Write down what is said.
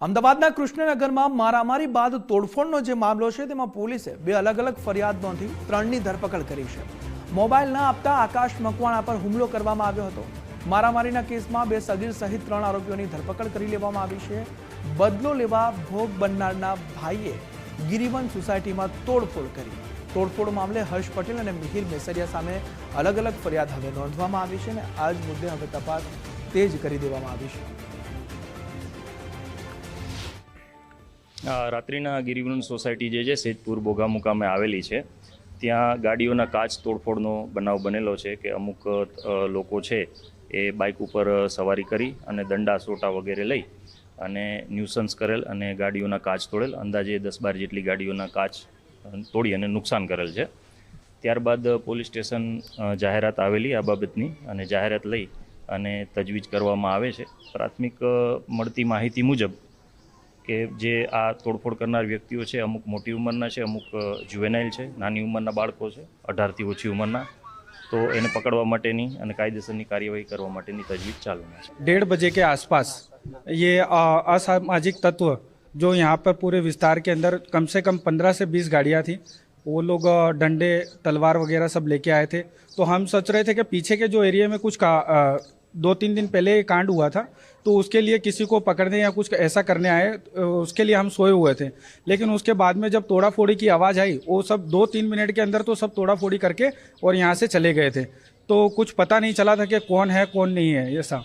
અમદાવાદના કૃષ્ણનગરમાં મારામારી બાદ તોડફોડનો જે મામલો છે તેમાં પોલીસે બે અલગ અલગ ફરિયાદ નોંધી 3ની ધરપકડ કરી છે। મોબાઈલ ન આપતા આકાશ મકવાણા પર હુમલો કરવામાં આવ્યો હતો। મારામારીના કેસમાં બે સગીર સહિત 3 આરોપીઓની ધરપકડ કરી લેવામાં આવી છે। બદલો લેવા ભોગ બનનારના ભાઈએ ગિરિવન સોસાયટીમાં તોડફોડ કરી। તોડફોડ મામલે હર્ષ પટેલ અને મિહિર મેસરિયા સામે અલગ અલગ ફરિયાદ હવે નોંધવામાં આવી છે અને આ જ મુદ્દે હવે તપાસ તેજ કરી દેવામાં આવી છે। રાત્રિના ગિરિવન સોસાયટી જે છે સેજપુર બોગા મુકામે આવેલી છે, ત્યાં ગાડીઓના કાચ તોડફોડનો બનાવ બનેલો છે કે અમુક લોકો છે એ બાઇક ઉપર સવારી કરી અને દંડા સોટા વગેરે લઈ અને ન્યુસન્સ કરેલ અને ગાડીઓના કાચ તોડેલ। અંદાજે 10-12 જેટલી ગાડીઓના કાચ તોડી અને નુકસાન કરેલ છે। ત્યારબાદ પોલીસ સ્ટેશન જાહેરાત આવેલી આ બાબતની અને જાહેરાત લઈ અને તજવીજ કરવામાં આવે છે। પ્રાથમિક મળતી માહિતી મુજબ કે જે આ તોડફોડ કરનાર વ્યક્તિઓ છે અમુક મોટી ઉંમરના છે, અમુક જુવેનાઇલ છે, નાની ઉંમરના બાળકો છે, 18થી ઓછી ઉંમરના, तो इन्हें पकड़वा माटेनी અને કાયદેસરની કાર્યવાહી કરવા માટેની તજવીજ ચાલુમાં છે। 1:30 बजे के आसपास ये असामाजिक तत्व जो यहाँ पर पूरे विस्तार के अंदर कम से कम 15 से 20 गाड़ियाँ थी, वो लोग डंडे तलवार वगैरह सब लेके आए थे। तो हम सोच रहे थे कि पीछे के जो एरिया में कुछ 2-3 दिन पहले कांड हुआ था, तो उसके लिए किसी को पकड़ने या कुछ ऐसा करने आए, उसके लिए हम सोए हुए थे। लेकिन उसके बाद में जब तोड़ा फोड़ी की आवाज़ आई, वो सब 2-3 मिनट के अंदर तो सब तोड़ा फोड़ी करके और यहाँ से चले गए थे। तो कुछ पता नहीं चला था कि कौन है कौन नहीं है ये सब।